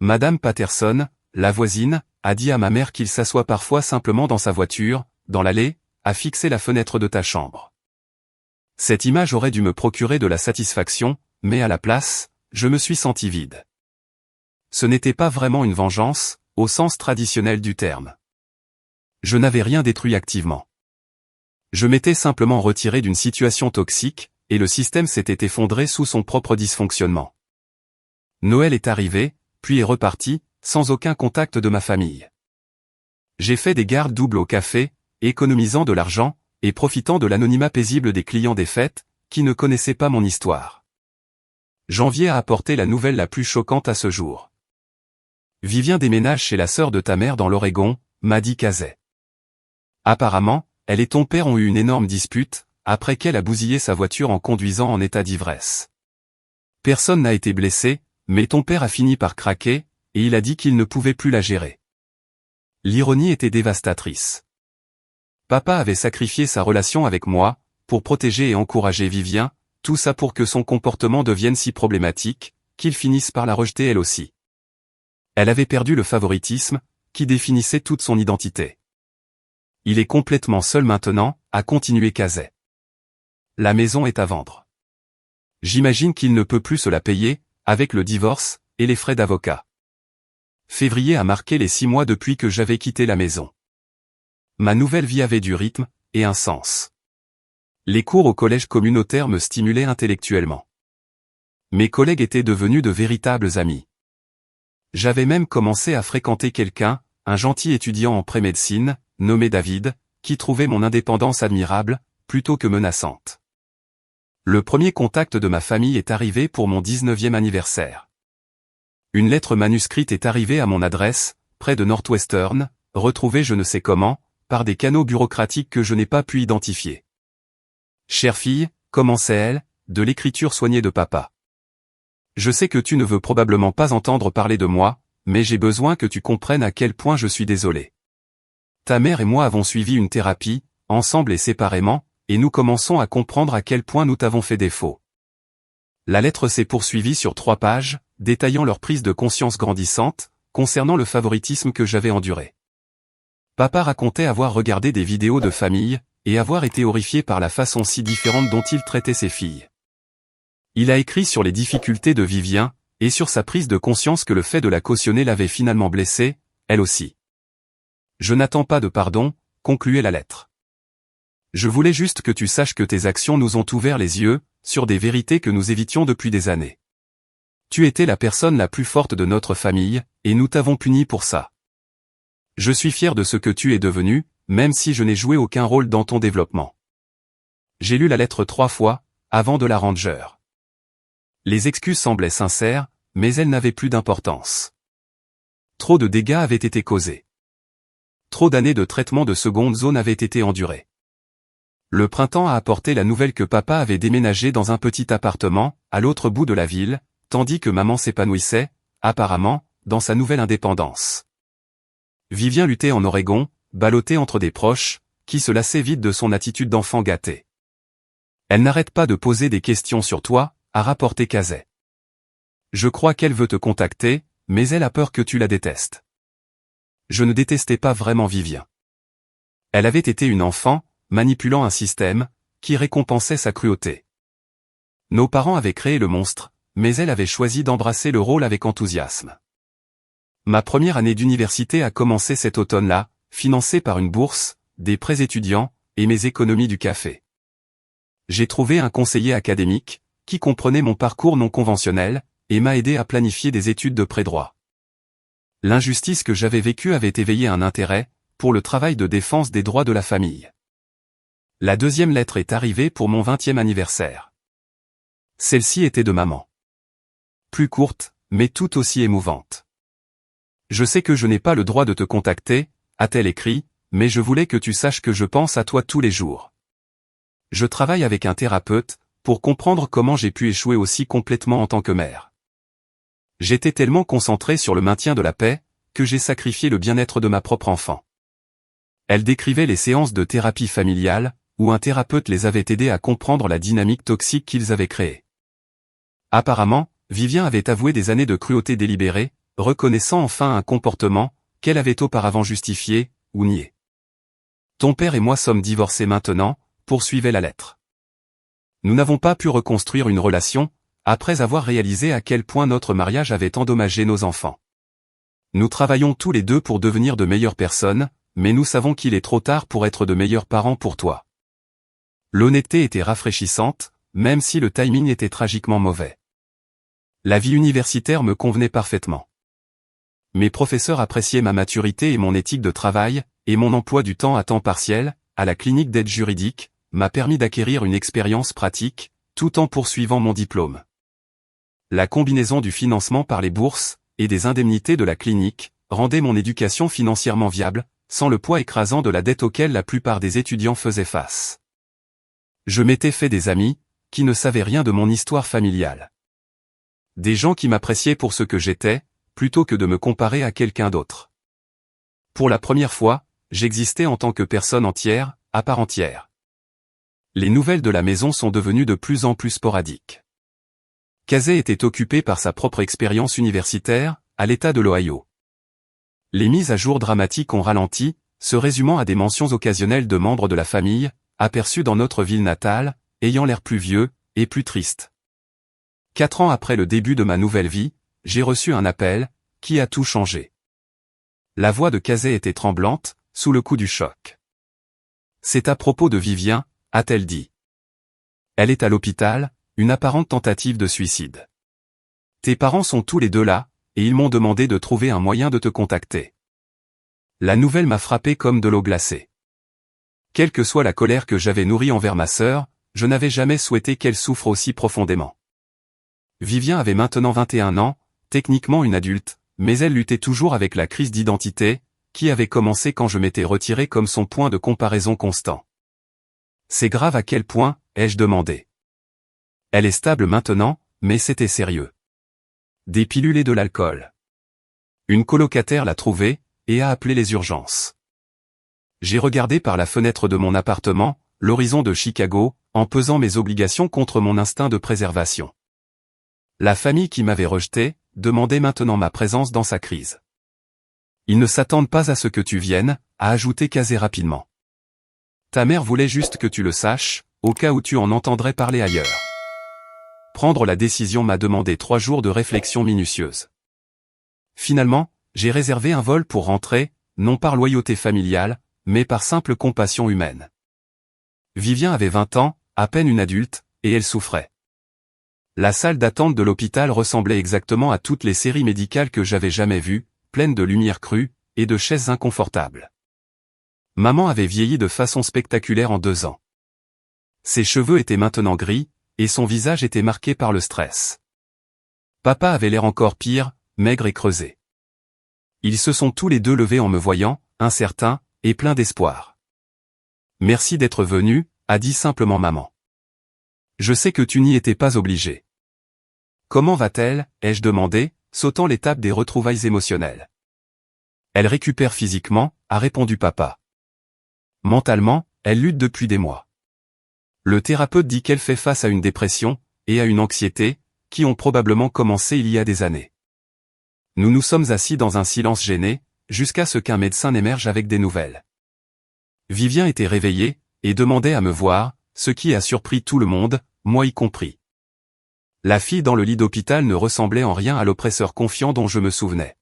Madame Patterson, la voisine, a dit à ma mère qu'il s'assoit parfois simplement dans sa voiture, dans l'allée, à fixer la fenêtre de ta chambre. Cette image aurait dû me procurer de la satisfaction, mais à la place, je me suis senti vide. Ce n'était pas vraiment une vengeance, au sens traditionnel du terme. Je n'avais rien détruit activement. Je m'étais simplement retiré d'une situation toxique, et le système s'était effondré sous son propre dysfonctionnement. Noël est arrivé, puis est reparti, sans aucun contact de ma famille. J'ai fait des gardes doubles au café, économisant de l'argent, et profitant de l'anonymat paisible des clients des fêtes, qui ne connaissaient pas mon histoire. Janvier a apporté la nouvelle la plus choquante à ce jour. Vivien déménage chez la sœur de ta mère dans l'Oregon, m'a dit Kazé. Apparemment, elle et ton père ont eu une énorme dispute, après qu'elle a bousillé sa voiture en conduisant en état d'ivresse. Personne n'a été blessé, mais ton père a fini par craquer, et il a dit qu'il ne pouvait plus la gérer. L'ironie était dévastatrice. Papa avait sacrifié sa relation avec moi, pour protéger et encourager Vivien, tout ça pour que son comportement devienne si problématique, qu'il finisse par la rejeter elle aussi. Elle avait perdu le favoritisme, qui définissait toute son identité. Il est complètement seul maintenant, a continué Kazé. La maison est à vendre. J'imagine qu'il ne peut plus se la payer, avec le divorce, et les frais d'avocat. Février a marqué les 6 mois depuis que j'avais quitté la maison. Ma nouvelle vie avait du rythme, et un sens. Les cours au collège communautaire me stimulaient intellectuellement. Mes collègues étaient devenus de véritables amis. J'avais même commencé à fréquenter quelqu'un, un gentil étudiant en pré-médecine, nommé David, qui trouvait mon indépendance admirable, plutôt que menaçante. Le premier contact de ma famille est arrivé pour mon 19e anniversaire. Une lettre manuscrite est arrivée à mon adresse, près de Northwestern, retrouvée je ne sais comment, par des canaux bureaucratiques que je n'ai pas pu identifier. Chère fille, commençait-elle, de l'écriture soignée de papa. Je sais que tu ne veux probablement pas entendre parler de moi, mais j'ai besoin que tu comprennes à quel point je suis désolé. Ta mère et moi avons suivi une thérapie, ensemble et séparément, et nous commençons à comprendre à quel point nous t'avons fait défaut. La lettre s'est poursuivie sur 3 pages, détaillant leur prise de conscience grandissante, concernant le favoritisme que j'avais enduré. Papa racontait avoir regardé des vidéos de famille, et avoir été horrifié par la façon si différente dont il traitait ses filles. Il a écrit sur les difficultés de Vivien, et sur sa prise de conscience que le fait de la cautionner l'avait finalement blessée, elle aussi. Je n'attends pas de pardon, concluait la lettre. Je voulais juste que tu saches que tes actions nous ont ouvert les yeux, sur des vérités que nous évitions depuis des années. Tu étais la personne la plus forte de notre famille, et nous t'avons puni pour ça. Je suis fier de ce que tu es devenu, même si je n'ai joué aucun rôle dans ton développement. J'ai lu la lettre 3 fois, avant de la ranger. Les excuses semblaient sincères, mais elles n'avaient plus d'importance. Trop de dégâts avaient été causés. Trop d'années de traitement de seconde zone avaient été endurées. Le printemps a apporté la nouvelle que papa avait déménagé dans un petit appartement, à l'autre bout de la ville, tandis que maman s'épanouissait, apparemment, dans sa nouvelle indépendance. Vivien luttait en Oregon, ballotté entre des proches, qui se lassaient vite de son attitude d'enfant gâté. Elle n'arrête pas de poser des questions sur toi, a rapporté Kazay. Je crois qu'elle veut te contacter, mais elle a peur que tu la détestes. Je ne détestais pas vraiment Vivien. Elle avait été une enfant, manipulant un système, qui récompensait sa cruauté. Nos parents avaient créé le monstre, mais elle avait choisi d'embrasser le rôle avec enthousiasme. Ma première année d'université a commencé cet automne-là, financée par une bourse, des prêts étudiants, et mes économies du café. J'ai trouvé un conseiller académique, qui comprenait mon parcours non conventionnel, et m'a aidé à planifier des études de pré-droit. L'injustice que j'avais vécue avait éveillé un intérêt, pour le travail de défense des droits de la famille. La deuxième lettre est arrivée pour mon 20e anniversaire. Celle-ci était de maman. Plus courte, mais tout aussi émouvante. Je sais que je n'ai pas le droit de te contacter, a-t-elle écrit, mais je voulais que tu saches que je pense à toi tous les jours. Je travaille avec un thérapeute, pour comprendre comment j'ai pu échouer aussi complètement en tant que mère. J'étais tellement concentré sur le maintien de la paix, que j'ai sacrifié le bien-être de ma propre enfant. Elle décrivait les séances de thérapie familiale, où un thérapeute les avait aidés à comprendre la dynamique toxique qu'ils avaient créée. Apparemment, Vivien avait avoué des années de cruauté délibérée, reconnaissant enfin un comportement, qu'elle avait auparavant justifié, ou nié. Ton père et moi sommes divorcés maintenant, poursuivait la lettre. Nous n'avons pas pu reconstruire une relation, après avoir réalisé à quel point notre mariage avait endommagé nos enfants. Nous travaillons tous les deux pour devenir de meilleures personnes, mais nous savons qu'il est trop tard pour être de meilleurs parents pour toi. L'honnêteté était rafraîchissante, même si le timing était tragiquement mauvais. La vie universitaire me convenait parfaitement. Mes professeurs appréciaient ma maturité et mon éthique de travail, et mon emploi du temps à temps partiel, à la clinique d'aide juridique, m'a permis d'acquérir une expérience pratique, tout en poursuivant mon diplôme. La combinaison du financement par les bourses, et des indemnités de la clinique, rendait mon éducation financièrement viable, sans le poids écrasant de la dette auquel la plupart des étudiants faisaient face. Je m'étais fait des amis, qui ne savaient rien de mon histoire familiale. Des gens qui m'appréciaient pour ce que j'étais, plutôt que de me comparer à quelqu'un d'autre. Pour la première fois, j'existais en tant que personne entière, à part entière. Les nouvelles de la maison sont devenues de plus en plus sporadiques. Kazay était occupé par sa propre expérience universitaire, à l'État de l'Ohio. Les mises à jour dramatiques ont ralenti, se résumant à des mentions occasionnelles de membres de la famille, aperçus dans notre ville natale, ayant l'air plus vieux, et plus tristes. 4 ans après le début de ma nouvelle vie, j'ai reçu un appel, qui a tout changé. La voix de Kazay était tremblante, sous le coup du choc. C'est à propos de Vivien, a-t-elle dit. Elle est à l'hôpital, une apparente tentative de suicide. Tes parents sont tous les deux là, et ils m'ont demandé de trouver un moyen de te contacter. La nouvelle m'a frappé comme de l'eau glacée. Quelle que soit la colère que j'avais nourrie envers ma sœur, je n'avais jamais souhaité qu'elle souffre aussi profondément. Vivien avait maintenant 21 ans, techniquement une adulte, mais elle luttait toujours avec la crise d'identité, qui avait commencé quand je m'étais retiré comme son point de comparaison constant. C'est grave à quel point, ai-je demandé. Elle est stable maintenant, mais c'était sérieux. Des pilules et de l'alcool. Une colocataire l'a trouvée, et a appelé les urgences. J'ai regardé par la fenêtre de mon appartement, l'horizon de Chicago, en pesant mes obligations contre mon instinct de préservation. La famille qui m'avait rejeté, demandait maintenant ma présence dans sa crise. Ils ne s'attendent pas à ce que tu viennes, a ajouté Kazé rapidement. Ta mère voulait juste que tu le saches, au cas où tu en entendrais parler ailleurs. Prendre la décision m'a demandé 3 jours de réflexion minutieuse. Finalement, j'ai réservé un vol pour rentrer, non par loyauté familiale, mais par simple compassion humaine. Vivien avait 20 ans, à peine une adulte, et elle souffrait. La salle d'attente de l'hôpital ressemblait exactement à toutes les séries médicales que j'avais jamais vues, pleines de lumière crue, et de chaises inconfortables. Maman avait vieilli de façon spectaculaire en 2 ans. Ses cheveux étaient maintenant gris, et son visage était marqué par le stress. Papa avait l'air encore pire, maigre et creusé. Ils se sont tous les deux levés en me voyant, incertains, et pleins d'espoir. Merci d'être venu, a dit simplement maman. Je sais que tu n'y étais pas obligé. Comment va-t-elle, ai-je demandé, sautant l'étape des retrouvailles émotionnelles. Elle récupère physiquement, a répondu papa. Mentalement, elle lutte depuis des mois. Le thérapeute dit qu'elle fait face à une dépression, et à une anxiété, qui ont probablement commencé il y a des années. Nous nous sommes assis dans un silence gêné, jusqu'à ce qu'un médecin émerge avec des nouvelles. Vivien était réveillé, et demandait à me voir, ce qui a surpris tout le monde, moi y compris. La fille dans le lit d'hôpital ne ressemblait en rien à l'oppresseur confiant dont je me souvenais.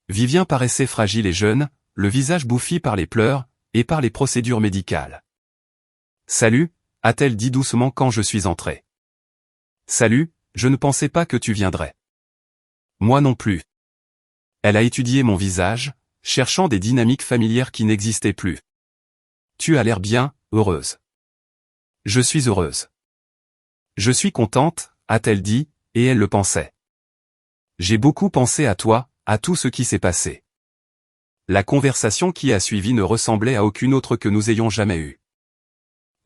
Vivien paraissait fragile et jeune, le visage bouffi par les pleurs, et par les procédures médicales. « Salut », a-t-elle dit doucement quand je suis entré. « Salut, je ne pensais pas que tu viendrais. » Moi non plus. Elle a étudié mon visage, cherchant des dynamiques familières qui n'existaient plus. « Tu as l'air bien, heureuse. » « Je suis heureuse. »« Je suis contente », a-t-elle dit, et elle le pensait. « J'ai beaucoup pensé à toi, à tout ce qui s'est passé. » La conversation qui a suivi ne ressemblait à aucune autre que nous ayons jamais eue.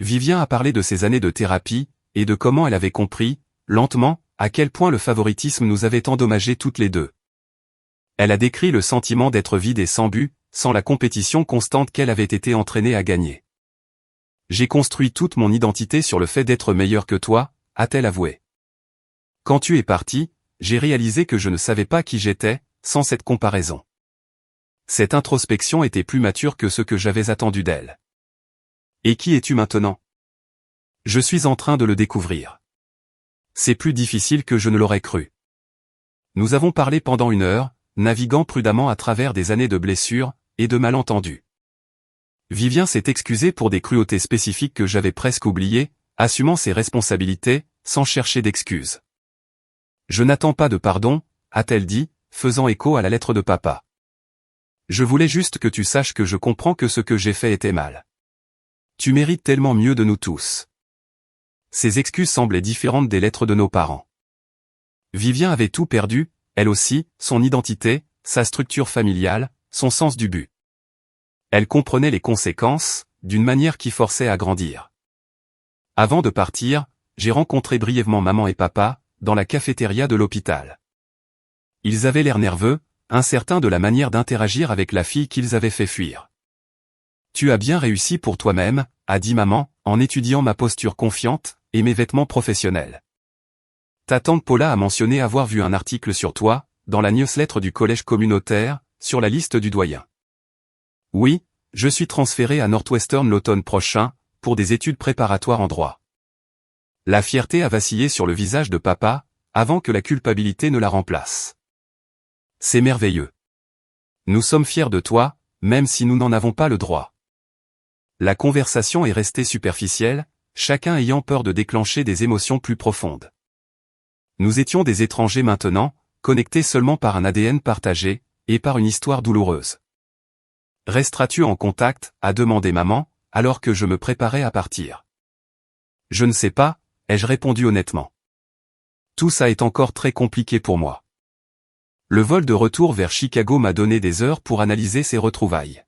Vivien a parlé de ses années de thérapie, et de comment elle avait compris, lentement, à quel point le favoritisme nous avait endommagés toutes les deux. Elle a décrit le sentiment d'être vide et sans but, sans la compétition constante qu'elle avait été entraînée à gagner. J'ai construit toute mon identité sur le fait d'être meilleure que toi, a-t-elle avoué. Quand tu es parti, j'ai réalisé que je ne savais pas qui j'étais, sans cette comparaison. Cette introspection était plus mature que ce que j'avais attendu d'elle. Et qui es-tu maintenant? Je suis en train de le découvrir. C'est plus difficile que je ne l'aurais cru. Nous avons parlé pendant 1 heure, naviguant prudemment à travers des années de blessures, et de malentendus. Vivien s'est excusé pour des cruautés spécifiques que j'avais presque oubliées, assumant ses responsabilités, sans chercher d'excuses. Je n'attends pas de pardon, a-t-elle dit, faisant écho à la lettre de papa. Je voulais juste que tu saches que je comprends que ce que j'ai fait était mal. Tu mérites tellement mieux de nous tous. Ces excuses semblaient différentes des lettres de nos parents. Vivien avait tout perdu, elle aussi, son identité, sa structure familiale, son sens du but. Elle comprenait les conséquences, d'une manière qui forçait à grandir. Avant de partir, j'ai rencontré brièvement maman et papa, dans la cafétéria de l'hôpital. Ils avaient l'air nerveux, incertains de la manière d'interagir avec la fille qu'ils avaient fait fuir. « Tu as bien réussi pour toi-même », a dit maman, en étudiant ma posture confiante, et mes vêtements professionnels. Ta tante Paula a mentionné avoir vu un article sur toi, dans la newsletter du collège communautaire, sur la liste du doyen. Oui, je suis transféré à Northwestern l'automne prochain, pour des études préparatoires en droit. La fierté a vacillé sur le visage de papa, avant que la culpabilité ne la remplace. C'est merveilleux. Nous sommes fiers de toi, même si nous n'en avons pas le droit. La conversation est restée superficielle, chacun ayant peur de déclencher des émotions plus profondes. Nous étions des étrangers maintenant, connectés seulement par un ADN partagé, et par une histoire douloureuse. Resteras-tu en contact, a demandé maman, alors que je me préparais à partir. Je ne sais pas, ai-je répondu honnêtement. Tout ça est encore très compliqué pour moi. Le vol de retour vers Chicago m'a donné des heures pour analyser ces retrouvailles.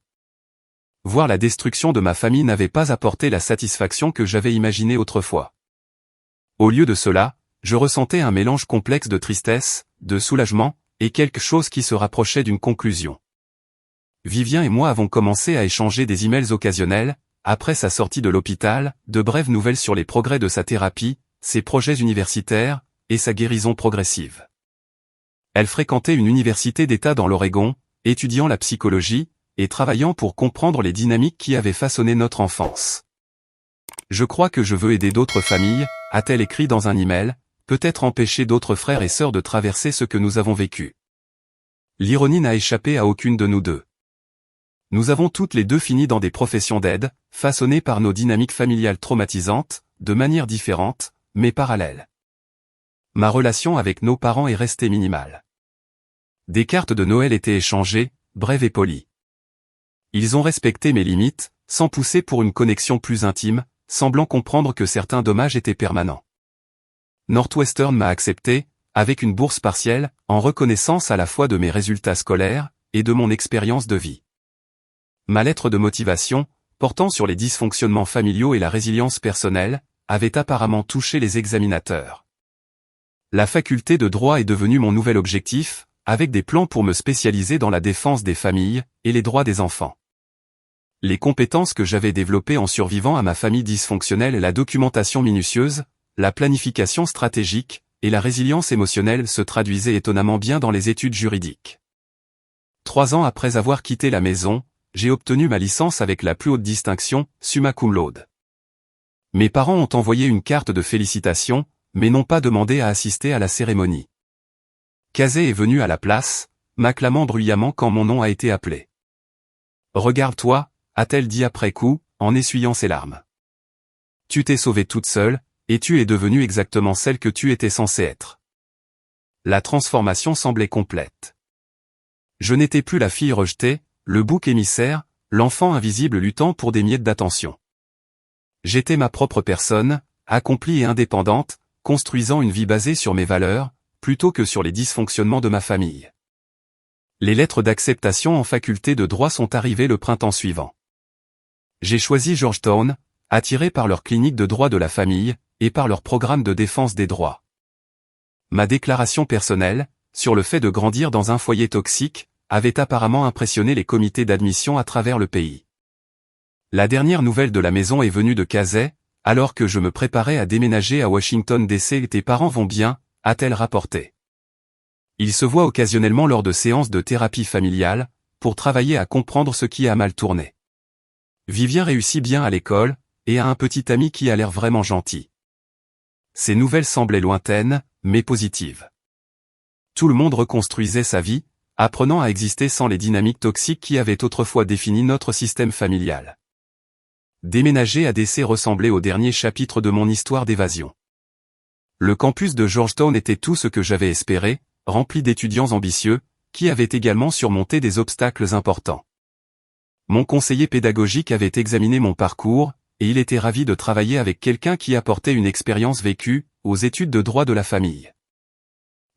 Voir la destruction de ma famille n'avait pas apporté la satisfaction que j'avais imaginée autrefois. Au lieu de cela, je ressentais un mélange complexe de tristesse, de soulagement, et quelque chose qui se rapprochait d'une conclusion. Vivien et moi avons commencé à échanger des emails occasionnels, après sa sortie de l'hôpital, de brèves nouvelles sur les progrès de sa thérapie, ses projets universitaires, et sa guérison progressive. Elle fréquentait une université d'État dans l'Oregon, étudiant la psychologie, et travaillant pour comprendre les dynamiques qui avaient façonné notre enfance. Je crois que je veux aider d'autres familles, a-t-elle écrit dans un email, peut-être empêcher d'autres frères et sœurs de traverser ce que nous avons vécu. L'ironie n'a échappé à aucune de nous deux. Nous avons toutes les deux fini dans des professions d'aide, façonnées par nos dynamiques familiales traumatisantes, de manière différente, mais parallèle. Ma relation avec nos parents est restée minimale. Des cartes de Noël étaient échangées, brèves et polies. Ils ont respecté mes limites, sans pousser pour une connexion plus intime, semblant comprendre que certains dommages étaient permanents. Northwestern m'a accepté, avec une bourse partielle, en reconnaissance à la fois de mes résultats scolaires, et de mon expérience de vie. Ma lettre de motivation, portant sur les dysfonctionnements familiaux et la résilience personnelle, avait apparemment touché les examinateurs. La faculté de droit est devenue mon nouvel objectif, avec des plans pour me spécialiser dans la défense des familles, et les droits des enfants. Les compétences que j'avais développées en survivant à ma famille dysfonctionnelle, la documentation minutieuse, la planification stratégique, et la résilience émotionnelle se traduisaient étonnamment bien dans les études juridiques. 3 ans après avoir quitté la maison, j'ai obtenu ma licence avec la plus haute distinction, summa cum laude. Mes parents ont envoyé une carte de félicitations, mais n'ont pas demandé à assister à la cérémonie. Casey est venu à la place, m'acclamant bruyamment quand mon nom a été appelé. « Regarde-toi » a-t-elle dit après coup, en essuyant ses larmes. « Tu t'es sauvée toute seule, et tu es devenue exactement celle que tu étais censée être. » La transformation semblait complète. Je n'étais plus la fille rejetée, le bouc émissaire, l'enfant invisible luttant pour des miettes d'attention. J'étais ma propre personne, accomplie et indépendante, construisant une vie basée sur mes valeurs, plutôt que sur les dysfonctionnements de ma famille. Les lettres d'acceptation en faculté de droit sont arrivées le printemps suivant. J'ai choisi Georgetown, attiré par leur clinique de droit de la famille, et par leur programme de défense des droits. Ma déclaration personnelle, sur le fait de grandir dans un foyer toxique, avait apparemment impressionné les comités d'admission à travers le pays. La dernière nouvelle de la maison est venue de Casey, alors que je me préparais à déménager à Washington DC. « Tes parents vont bien », a-t-elle rapporté. Ils se voient occasionnellement lors de séances de thérapie familiale, pour travailler à comprendre ce qui a mal tourné. Vivien réussit bien à l'école, et a un petit ami qui a l'air vraiment gentil. Ces nouvelles semblaient lointaines, mais positives. Tout le monde reconstruisait sa vie, apprenant à exister sans les dynamiques toxiques qui avaient autrefois défini notre système familial. Déménager à DC ressemblait au dernier chapitre de mon histoire d'évasion. Le campus de Georgetown était tout ce que j'avais espéré, rempli d'étudiants ambitieux, qui avaient également surmonté des obstacles importants. Mon conseiller pédagogique avait examiné mon parcours, et il était ravi de travailler avec quelqu'un qui apportait une expérience vécue, aux études de droit de la famille.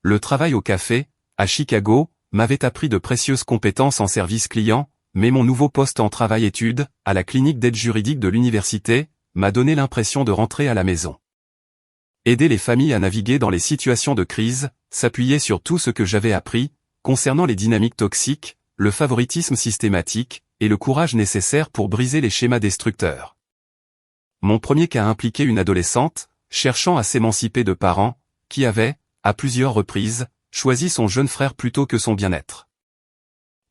Le travail au café, à Chicago, m'avait appris de précieuses compétences en service client, mais mon nouveau poste en travail-études, à la clinique d'aide juridique de l'université, m'a donné l'impression de rentrer à la maison. Aider les familles à naviguer dans les situations de crise, s'appuyer sur tout ce que j'avais appris, concernant les dynamiques toxiques, le favoritisme systématique, et le courage nécessaire pour briser les schémas destructeurs. Mon premier cas impliquait une adolescente, cherchant à s'émanciper de parents, qui avaient, à plusieurs reprises, choisi son jeune frère plutôt que son bien-être.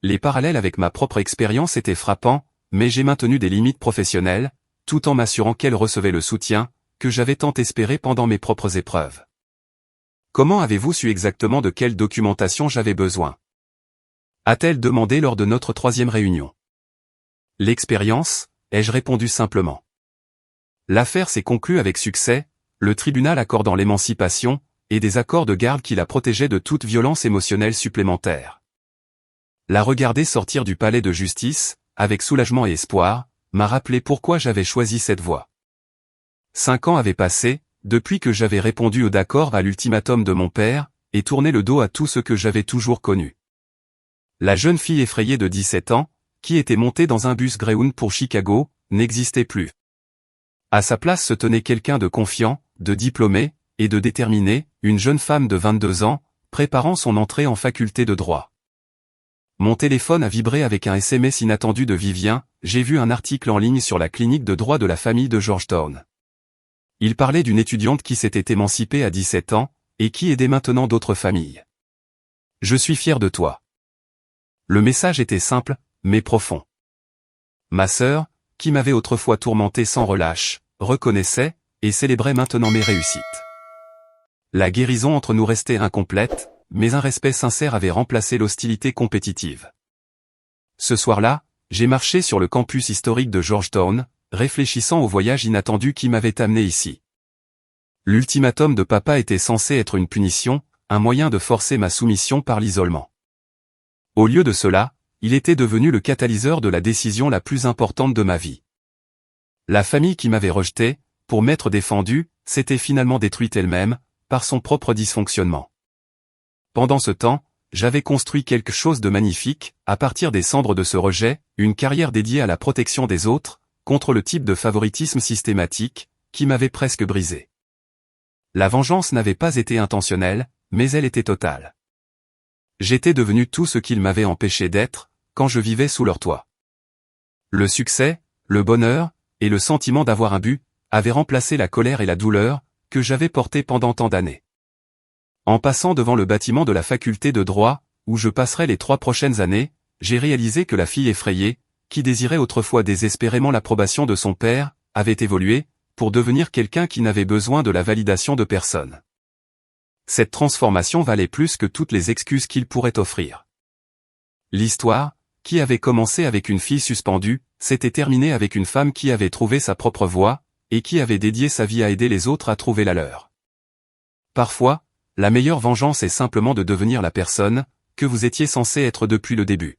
Les parallèles avec ma propre expérience étaient frappants, mais j'ai maintenu des limites professionnelles, tout en m'assurant qu'elle recevait le soutien, que j'avais tant espéré pendant mes propres épreuves. Comment avez-vous su exactement de quelle documentation j'avais besoin? A-t-elle demandé lors de notre 3e réunion. L'expérience, ai-je répondu simplement. L'affaire s'est conclue avec succès, le tribunal accordant l'émancipation, et des accords de garde qui la protégeaient de toute violence émotionnelle supplémentaire. La regarder sortir du palais de justice, avec soulagement et espoir, m'a rappelé pourquoi j'avais choisi cette voie. 5 ans avaient passé, depuis que j'avais répondu au d'accord à l'ultimatum de mon père, et tourné le dos à tout ce que j'avais toujours connu. La jeune fille effrayée de 17 ans, qui était montée dans un bus Greyhound pour Chicago, n'existait plus. À sa place se tenait quelqu'un de confiant, de diplômé, et de déterminé, une jeune femme de 22 ans, préparant son entrée en faculté de droit. Mon téléphone a vibré avec un SMS inattendu de Vivien, j'ai vu un article en ligne sur la clinique de droit de la famille de Georgetown. Il parlait d'une étudiante qui s'était émancipée à 17 ans, et qui aidait maintenant d'autres familles. Je suis fier de toi. Le message était simple, mais profond. Ma sœur, qui m'avait autrefois tourmenté sans relâche, reconnaissait, et célébrait maintenant mes réussites. La guérison entre nous restait incomplète, mais un respect sincère avait remplacé l'hostilité compétitive. Ce soir-là, j'ai marché sur le campus historique de Georgetown, réfléchissant au voyage inattendu qui m'avait amené ici. L'ultimatum de papa était censé être une punition, un moyen de forcer ma soumission par l'isolement. Au lieu de cela, il était devenu le catalyseur de la décision la plus importante de ma vie. La famille qui m'avait rejeté, pour m'être défendue, s'était finalement détruite elle-même, par son propre dysfonctionnement. Pendant ce temps, j'avais construit quelque chose de magnifique, à partir des cendres de ce rejet, une carrière dédiée à la protection des autres, contre le type de favoritisme systématique, qui m'avait presque brisé. La vengeance n'avait pas été intentionnelle, mais elle était totale. J'étais devenu tout ce qu'ils m'avaient empêché d'être, quand je vivais sous leur toit. Le succès, le bonheur, et le sentiment d'avoir un but, avaient remplacé la colère et la douleur, que j'avais portées pendant tant d'années. En passant devant le bâtiment de la faculté de droit, où je passerai les 3 prochaines années, j'ai réalisé que la fille effrayée, qui désirait autrefois désespérément l'approbation de son père, avait évolué, pour devenir quelqu'un qui n'avait besoin de la validation de personne. Cette transformation valait plus que toutes les excuses qu'il pourrait offrir. L'histoire, qui avait commencé avec une fille suspendue, s'était terminée avec une femme qui avait trouvé sa propre voie, et qui avait dédié sa vie à aider les autres à trouver la leur. Parfois, la meilleure vengeance est simplement de devenir la personne que vous étiez censé être depuis le début.